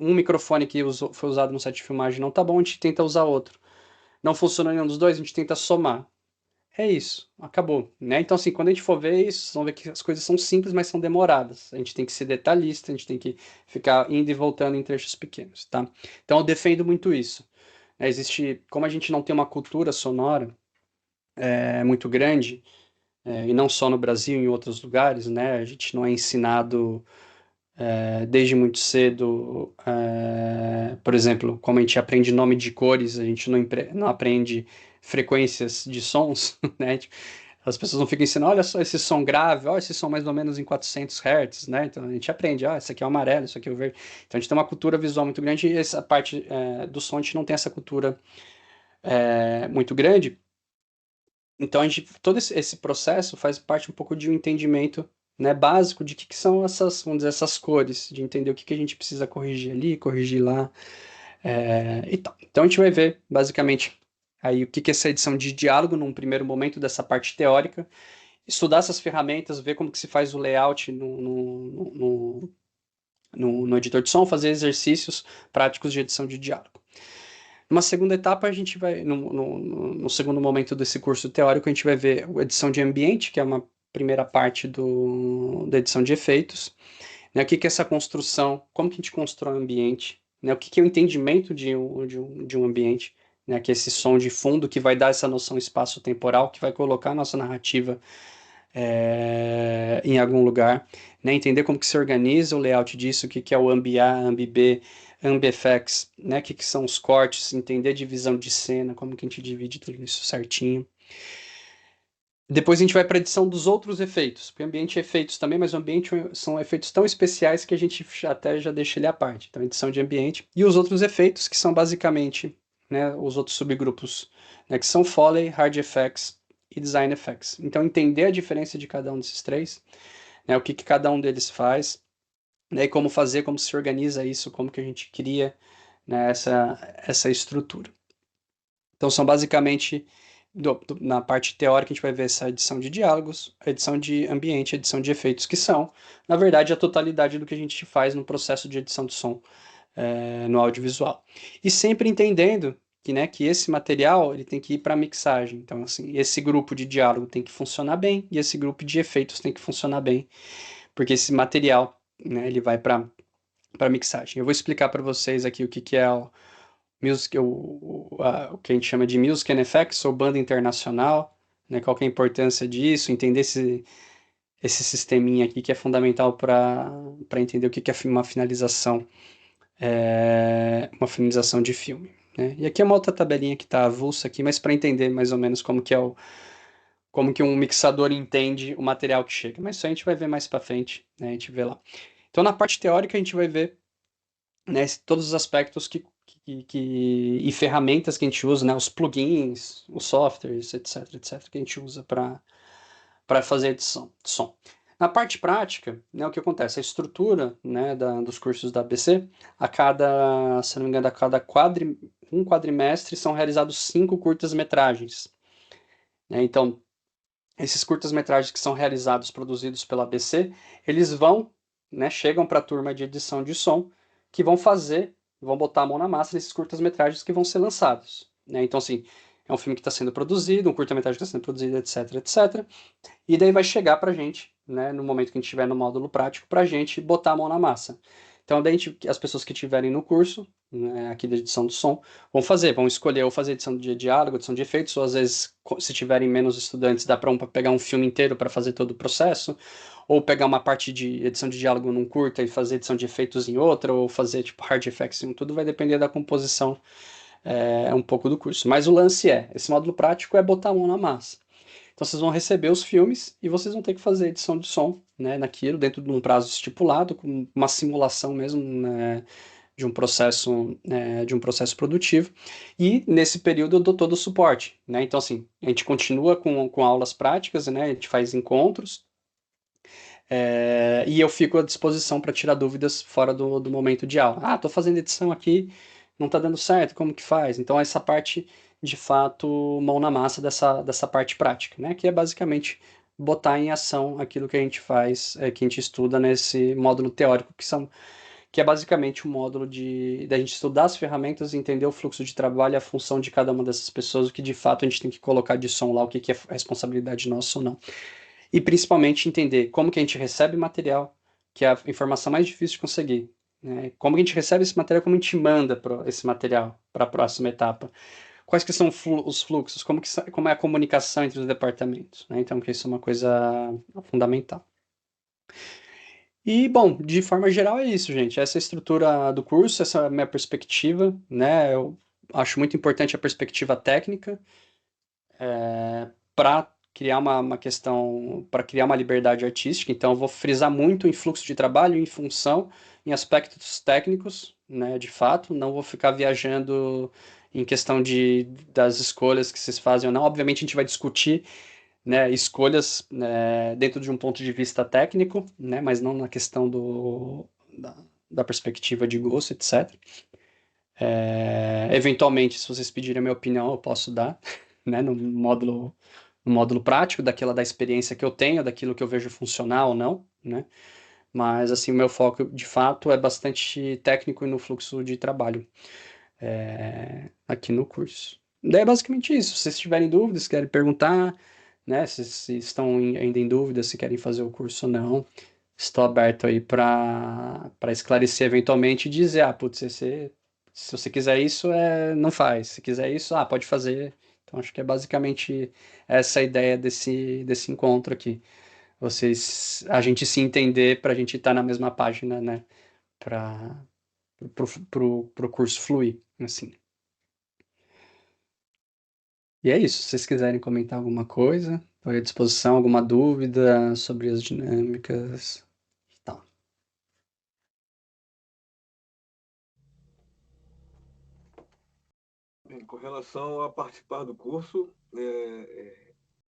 Um microfone que foi usado no set de filmagem não está bom, a gente tenta usar outro. Não funciona nenhum dos dois, a gente tenta somar. É isso, acabou. Né? Então, assim, quando a gente for ver isso, vocês vão ver que as coisas são simples, mas são demoradas. A gente tem que ser detalhista, a gente tem que ficar indo e voltando em trechos pequenos. Tá? Então, eu defendo muito isso. Como a gente não tem uma cultura sonora muito grande, e não só no Brasil, em outros lugares, né? A gente não é ensinado desde muito cedo, por exemplo, como a gente aprende nome de cores, a gente não aprende frequências de sons, né? Tipo, as pessoas não ficam ensinando, olha só esse som grave, olha esse som mais ou menos em 400 Hz, né? Então a gente aprende, esse aqui é o amarelo, isso aqui é o verde. Então a gente tem uma cultura visual muito grande e essa parte do som a gente não tem essa cultura muito grande. Então, todo esse processo faz parte um pouco de um entendimento, né, básico de que são essas, vamos dizer, essas cores, de entender o que a gente precisa corrigir ali, corrigir lá, e tal. Então, a gente vai ver, basicamente, aí o que é essa edição de diálogo num primeiro momento dessa parte teórica, estudar essas ferramentas, ver como que se faz o layout no editor de som, fazer exercícios práticos de edição de diálogo. Numa segunda etapa, a gente vai, no segundo momento desse curso teórico, a gente vai ver a edição de ambiente, que é uma primeira parte da edição de efeitos. Né? O que é essa construção, como que a gente constrói um ambiente, né? O que é o entendimento de um ambiente, né? Que é esse som de fundo que vai dar essa noção espaço-temporal, que vai colocar a nossa narrativa em algum lugar, né? Entender como que se organiza o layout disso, o que é o AmbiA, AmbiB, AmbiFX, né? O que são os cortes, entender a divisão de cena, como que a gente divide tudo isso certinho. Depois a gente vai para a edição dos outros efeitos, porque o ambiente é efeitos também, mas o ambiente são efeitos tão especiais que a gente até já deixa ele à parte. Então, edição de ambiente. E os outros efeitos, que são basicamente, né, os outros subgrupos, né, que são Foley, Hard Effects e Design Effects. Então, entender a diferença de cada um desses três, né, o que cada um deles faz, né, e como fazer, como se organiza isso, como que a gente cria, né, essa estrutura. Então são basicamente, na parte teórica a gente vai ver essa edição de diálogos, a edição de ambiente, a edição de efeitos, que são, na verdade, a totalidade do que a gente faz no processo de edição de som no audiovisual. E sempre entendendo que, né, que esse material ele tem que ir para a mixagem. Então, assim, esse grupo de diálogo tem que funcionar bem e esse grupo de efeitos tem que funcionar bem, porque esse material, né, ele vai para mixagem. Eu vou explicar para vocês aqui o que é o music, o que a gente chama de Music and Effects, ou banda internacional, né, qual que é a importância disso, entender esse sisteminha aqui que é fundamental para entender o que é uma finalização de filme. Né? E aqui é uma outra tabelinha que está avulsa aqui, mas para entender mais ou menos como que como que um mixador entende o material que chega. Mas isso a gente vai ver mais para frente, né? A gente vê lá. Então na parte teórica a gente vai ver, né, todos os aspectos e ferramentas que a gente usa, né, os plugins, os softwares, etc, que a gente usa para fazer edição de som. Na parte prática, né, o que acontece? A estrutura, né, dos cursos da ABC, se não me engano, a cada um quadrimestre são realizados 5 curtas-metragens. Né? Então, esses curtas-metragens que são realizados, produzidos pela ABC, eles vão, né, chegam para a turma de edição de som, que vão botar a mão na massa nesses curtas-metragens que vão ser lançados. Né? Então, assim, é um filme que está sendo produzido, um curta-metragem que está sendo produzido, etc. E daí vai chegar pra gente, né, no momento que a gente estiver no módulo prático, pra gente botar a mão na massa. Então, daí as pessoas que estiverem no curso, né, aqui da edição do som, vão escolher ou fazer edição de diálogo, edição de efeitos, ou às vezes, se tiverem menos estudantes, dá para pegar um filme inteiro para fazer todo o processo, ou pegar uma parte de edição de diálogo num curta e fazer edição de efeitos em outra, ou fazer tipo hard effects em um, tudo vai depender da composição um pouco do curso. Mas o lance esse módulo prático é botar a mão na massa. Então vocês vão receber os filmes e vocês vão ter que fazer edição de som, né, naquilo, dentro de um prazo estipulado, com uma simulação mesmo, né, de um processo produtivo. E nesse período eu dou todo o suporte, né? Então assim, a gente continua com aulas práticas, né? A gente faz encontros. E eu fico à disposição para tirar dúvidas fora do momento de aula. Ah, estou fazendo edição aqui, não está dando certo, como que faz? Então essa parte, de fato, mão na massa dessa parte prática, né? Que é basicamente botar em ação aquilo que a gente faz, que a gente estuda nesse módulo teórico, que é basicamente um módulo da gente estudar as ferramentas, entender o fluxo de trabalho, a função de cada uma dessas pessoas, o que de fato a gente tem que colocar de som lá, o que é responsabilidade nossa ou não. E principalmente entender como que a gente recebe material, que é a informação mais difícil de conseguir. Né? Como que a gente recebe esse material, como a gente manda esse material para a próxima etapa. Quais que são os fluxos, como é a comunicação entre os departamentos. Né? Então, que isso é uma coisa fundamental. E, bom, de forma geral é isso, gente. Essa é a estrutura do curso, essa é a minha perspectiva. Né? Eu acho muito importante a perspectiva técnica para criar uma questão, para criar uma liberdade artística. Então, eu vou frisar muito em fluxo de trabalho, em função, em aspectos técnicos, né, de fato. Não vou ficar viajando em questão das escolhas que vocês fazem ou não. Obviamente, a gente vai discutir, né, escolhas, né, dentro de um ponto de vista técnico, né, mas não na questão da perspectiva de gosto, etc. Eventualmente, se vocês pedirem a minha opinião, eu posso dar, né, no módulo prático, daquela da experiência que eu tenho, daquilo que eu vejo funcionar ou não, né? Mas, assim, o meu foco, de fato, é bastante técnico e no fluxo de trabalho aqui no curso. Daí é basicamente isso. Se vocês tiverem dúvidas, querem perguntar, né? Se estão ainda em dúvida, se querem fazer o curso ou não, estou aberto aí para esclarecer eventualmente e dizer, putz, se você quiser isso, não faz. Se quiser isso, pode fazer. Então, acho que é basicamente essa a ideia desse encontro aqui. A gente se entender para a gente estar na mesma página, né? Para pro curso fluir, assim. E é isso. Se vocês quiserem comentar alguma coisa, estou à disposição, alguma dúvida sobre as dinâmicas e tal. Bem, com relação a participar do curso,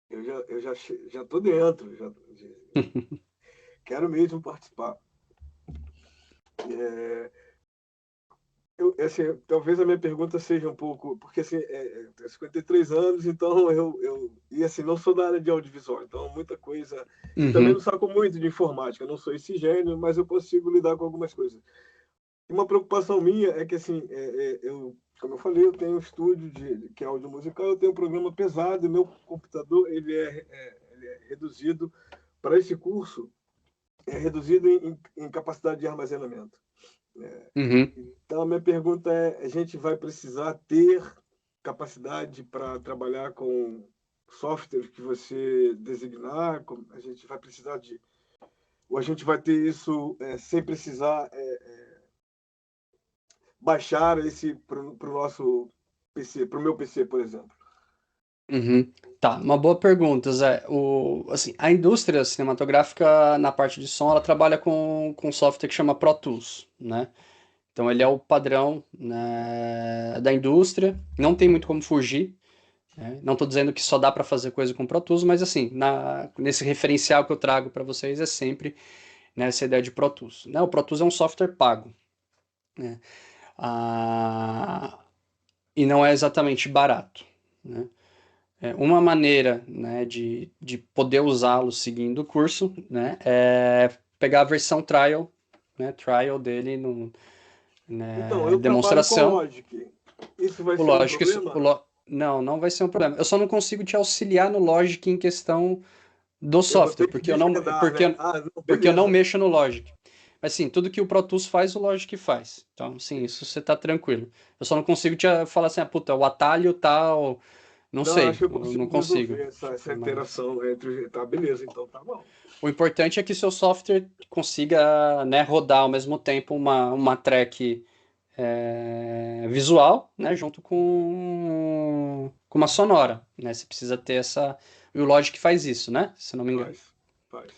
eu já estou dentro, quero mesmo participar. assim, talvez a minha pergunta seja um pouco, porque assim, eu tenho 53 anos, então e assim, não sou da área de audiovisual, então muita coisa, e também não Uhum, saco muito de informática, não sou esse gênio, mas eu consigo lidar com algumas coisas. E uma preocupação minha é que assim, como eu falei, eu tenho um estúdio que é áudio musical, eu tenho um programa pesado, e meu computador ele é reduzido para esse curso, é reduzido em capacidade de armazenamento. uhum. Então, a minha pergunta é: a gente vai precisar ter capacidade para trabalhar com software que você designar? A gente vai precisar de. Ou a gente vai ter isso sem precisar baixar esse para o nosso PC, para o meu PC, por exemplo? Uhum. Tá, uma boa pergunta, Zé. Assim, a indústria cinematográfica na parte de som, ela trabalha com um software que chama Pro Tools, né? Então ele é o padrão, né, da indústria, não tem muito como fugir, né? Não estou dizendo que só dá para fazer coisa com Pro Tools, mas assim, nesse referencial que eu trago para vocês é sempre, né, essa ideia de Pro Tools, né? O Pro Tools é um software pago, né? Ah, e não é exatamente barato, né? Uma maneira, né, de poder usá-lo seguindo o curso, né, é pegar a versão trial, né, trial dele no, Então, né, eu trabalho com demonstração. Logic. Isso vai O ser um Logic, problema? não, não vai ser um problema. Eu só não consigo te auxiliar no Logic em questão do Eu vou software, ter que desvendar, né? Ah, não, porque eu não beleza. mexo no Logic. Mas sim, tudo que o Pro Tools faz, o Logic faz. Então, sim, isso você tá tranquilo. Eu só não consigo te falar assim, ah, puta, o atalho tal, não Não, acho sei, que eu eu não consigo consigo. resolver essa Tipo, mas interação entre. Tá, beleza, então tá bom. o importante é que seu software consiga, né, rodar ao mesmo tempo uma track visual, né, junto com uma sonora, né? Você precisa ter essa. E o Logic faz isso, né? Se não me engano. Faz, faz.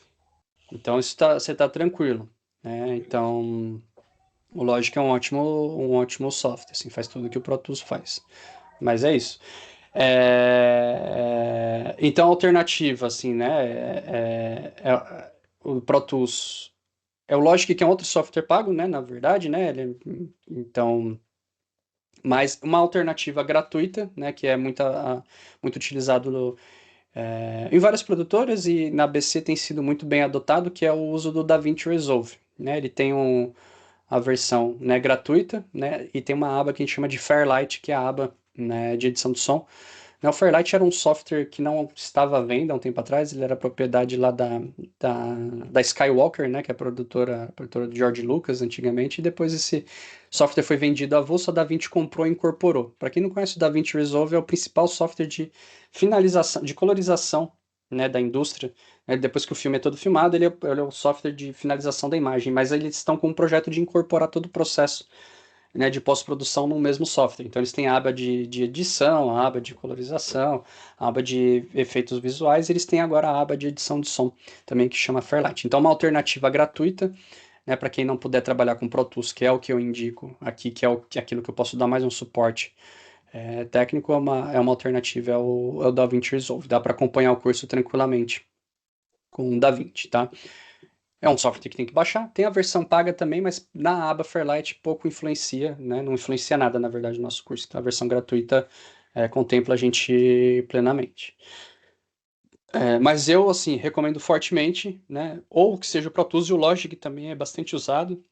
Então você está tranquilo, né? Beleza. Então o Logic é um ótimo software, assim, faz tudo que o Pro Tools faz. Mas é isso. Então a alternativa, assim, né? O Pro Tools é o Logic, que é um outro software pago, né? Na verdade, né? Então, mas uma alternativa gratuita, né? Que é muito utilizado em várias produtoras e na BC tem sido muito bem adotado, que é o uso do DaVinci Resolve, né? Ele tem a versão, né, gratuita, né? E tem uma aba que a gente chama de Fairlight, que é a aba, né, de edição de som. O Fairlight era um software que não estava à venda há um tempo atrás, ele era propriedade lá da, da Skywalker, né, que é a produtora de George Lucas antigamente, e depois esse software foi vendido à avulso, a DaVinci comprou e incorporou. Para quem não conhece, o DaVinci Resolve é o principal software de finalização, de colorização, né, da indústria. Depois que o filme é todo filmado, ele é o software de finalização da imagem, mas eles estão com um projeto de incorporar todo o processo, né, de pós-produção no mesmo software. Então eles têm a aba de edição, a aba de colorização, a aba de efeitos visuais, e eles têm agora a aba de edição de som, também que chama Fairlight. Então uma alternativa gratuita, né, para quem não puder trabalhar com Pro Tools, que é o que eu indico aqui, que é aquilo que eu posso dar mais um suporte técnico, é uma alternativa, é o DaVinci Resolve. Dá para acompanhar o curso tranquilamente com o DaVinci, tá? É um software que tem que baixar. Tem a versão paga também, mas na aba Fairlight pouco influencia, né? Não influencia nada, na verdade, no nosso curso. Então a versão gratuita contempla a gente plenamente. Mas eu, assim, recomendo fortemente, né? Ou que seja o Pro Tools, e o Logic também é bastante usado,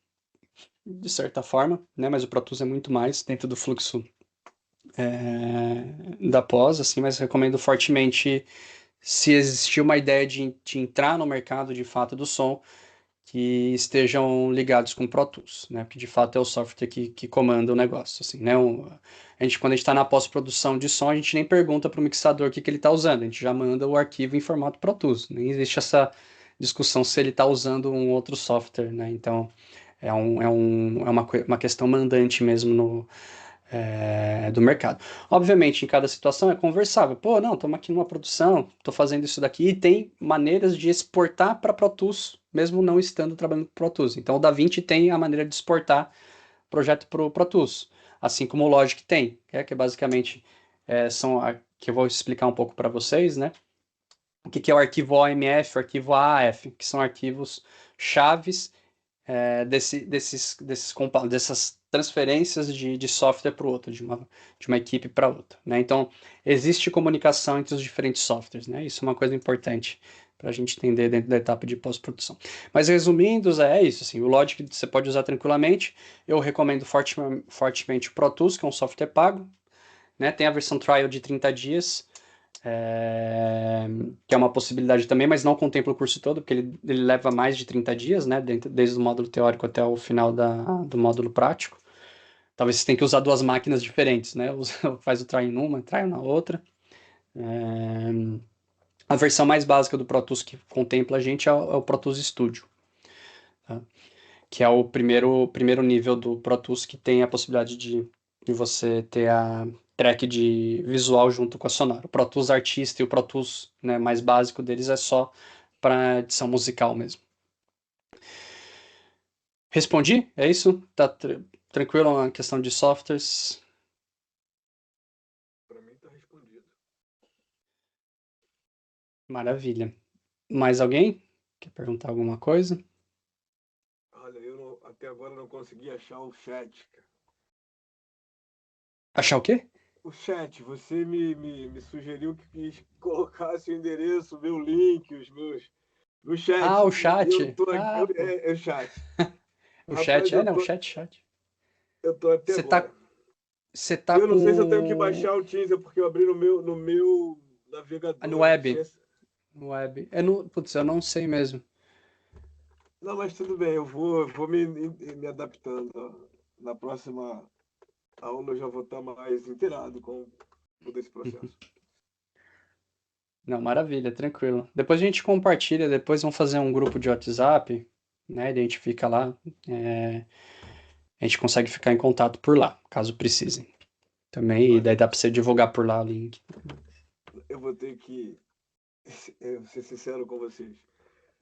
de certa forma, né? Mas o Pro Tools é muito mais dentro do fluxo da pós, assim, mas recomendo fortemente se existir uma ideia de entrar no mercado de fato do som, que estejam ligados com Pro Tools, né? Porque de fato é o software que comanda o negócio, assim, né? Quando a gente está na pós-produção de som, a gente nem pergunta para o mixador o que ele está usando, a gente já manda o arquivo em formato Pro Tools. Nem existe essa discussão se ele está usando um outro software, né? Então é uma questão mandante mesmo do mercado. Obviamente, em cada situação é conversável. Pô, não, estamos aqui numa produção, estou fazendo isso daqui, e tem maneiras de exportar para Pro Tools, mesmo não estando trabalhando com Pro Tools. Então, o DaVinci tem a maneira de exportar projeto para o Pro Tools, assim como o Logic tem, que basicamente que eu vou explicar um pouco para vocês, né? O que é o arquivo OMF, o arquivo AAF, que são arquivos chaves dessas transferências de software para o outro, de uma equipe para outra, né? Então, existe comunicação entre os diferentes softwares, né? Isso é uma coisa importante para a gente entender dentro da etapa de pós-produção. Mas resumindo, é isso, assim, o Logic você pode usar tranquilamente. Eu recomendo fortemente o Pro Tools, que é um software pago, né? Tem a versão trial de 30 dias, que é uma possibilidade também, mas não contempla o curso todo, porque ele leva mais de 30 dias, né? Desde o módulo teórico até o final do módulo prático. Talvez você tenha que usar duas máquinas diferentes, né? Faz o trial numa, trial na outra. A versão mais básica do Pro Tools que contempla a gente é o Pro Tools Studio, tá? Que é o primeiro nível do Pro Tools que tem a possibilidade de você ter a track de visual junto com a sonora. O Pro Tools Artista e o Pro Tools, né, mais básico deles é só para edição musical mesmo. Respondi? É isso? Tá tranquilo na questão de softwares? Para mim está respondido. Maravilha. Mais alguém quer perguntar alguma coisa? Olha, até agora não consegui achar o chat, cara. Achar o quê? O chat, você me sugeriu que colocasse o endereço, meu link, os meus. No chat. Ah, o chat. Eu tô aqui, é o chat. O Rapaz, chat, não, chat. Eu tô até agora. Você tá Eu não sei se eu com... tenho que baixar o Teaser, porque eu abri no meu navegador. No web. No web. Putz, eu não sei mesmo. Não, mas tudo bem, eu vou me adaptando. Na próxima aula eu já vou estar mais inteirado com todo esse processo. Não, maravilha, tranquilo. Depois a gente compartilha, depois vamos fazer um grupo de WhatsApp, né? A gente fica lá, a gente consegue ficar em contato por lá, caso precisem. Também, e daí dá para você divulgar por lá o link. Eu vou ter que ser sincero com vocês.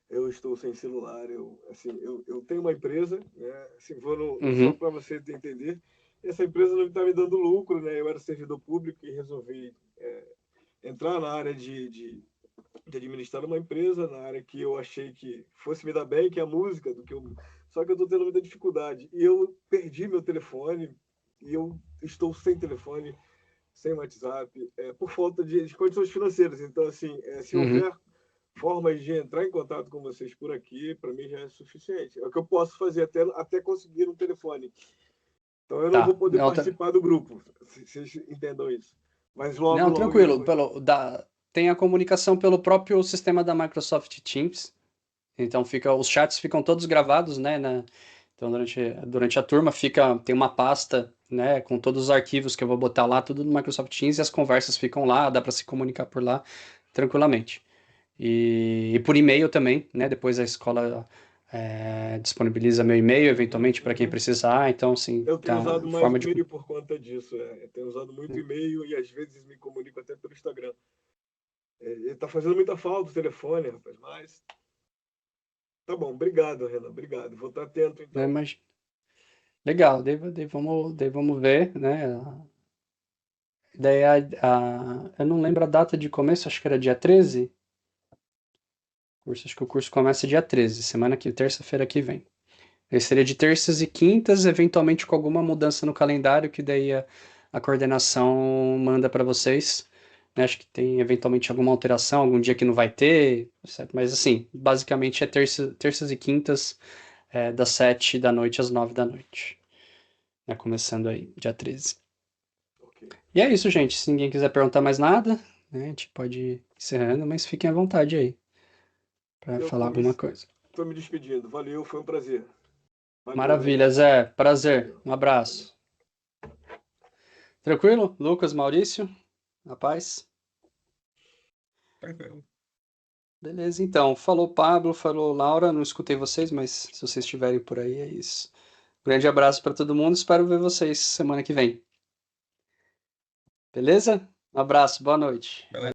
Eu estou sem celular, eu tenho uma empresa, né? Assim, só para você entender, essa empresa não está me dando lucro, né? Eu era servidor público e resolvi entrar na área de administrar uma empresa, na área que eu achei que fosse me dar bem, que é a música, só que eu estou tendo muita dificuldade. E eu perdi meu telefone, e eu estou sem telefone, sem WhatsApp, por falta de condições financeiras. Então, assim, se houver formas de entrar em contato com vocês por aqui, para mim já é suficiente. É o que eu posso fazer até conseguir um telefone. Então, eu não vou poder participar do grupo, se vocês entendam isso. Mas logo, tranquilo. Tem a comunicação pelo próprio sistema da Microsoft Teams. Então os chats ficam todos gravados, né? Então durante a turma tem uma pasta, né, com todos os arquivos que eu vou botar lá, tudo no Microsoft Teams, e as conversas ficam lá, dá para se comunicar por lá tranquilamente. E por e-mail também, né? Depois a escola disponibiliza meu e-mail, eventualmente, para quem precisar. Então, assim, eu tenho usado mais forma e-mail por conta disso. Eu tenho usado muito e-mail e às vezes me comunico até pelo Instagram. Está fazendo muita falta o telefone, rapaz, mas tá bom. Obrigado, Renan. Obrigado. Vou estar atento, então. Mas legal, daí vamos ver, né? Daí eu não lembro a data de começo, acho que era dia 13. Acho que o curso começa dia 13, terça-feira que vem. Ele seria de terças e quintas, eventualmente com alguma mudança no calendário, que daí a coordenação manda para vocês. Acho que tem eventualmente alguma alteração, algum dia que não vai ter, certo? Mas assim, basicamente é terças e quintas, das 7 da noite às 9 da noite. Começando aí, dia 13. Okay. E é isso, gente. Se ninguém quiser perguntar mais nada, né, a gente pode ir encerrando, mas fiquem à vontade aí para falar alguma coisa. Estou me despedindo. Valeu, foi um prazer. Valeu, maravilha, Zé. Prazer. Um abraço. Tranquilo? Lucas, Maurício? Na paz? Tranquilo. Beleza, então. Falou Pablo, falou Laura. Não escutei vocês, mas se vocês estiverem por aí, é isso. Grande abraço para todo mundo. Espero ver vocês semana que vem. Beleza? Um abraço, boa noite. Beleza.